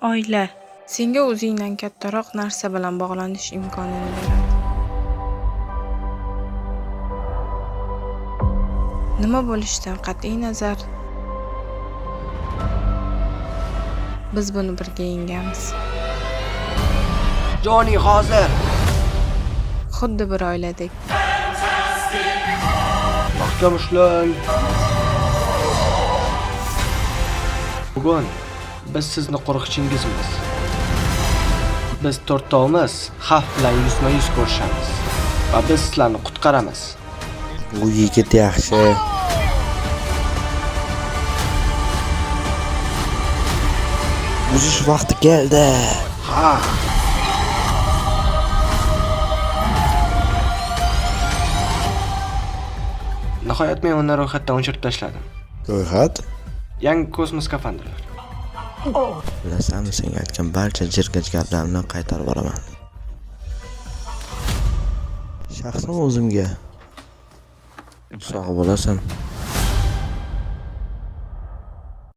Oila senga o'zingdan kattaroq narsa bilan bog'lanish imkonini beradi. Nima bo'lishidan qat'iy nazar, biz buni birga yengamiz. Joni hozir. Xuddi bir oiladek. Mahkam ushlang. Bugun biz sizni qo'riqchingizmiz. Biz to'rtovimiz xavf bilan yuzma-yuz ko'rishamiz va biz sizlarni qutqaramiz. Bu yigit yaxshi. Uzish vaqti keldi. Ha. Nihoyat men uni ro'yxatdan o'chirib tashladim. Ro'yxat? Yangi kosmos skafandrlar. Bilasanmi, senga aytgan barcha jirgach gaplarimni qaytarib boraman. Shaxsan o'zimga. Sog' bo'lasan.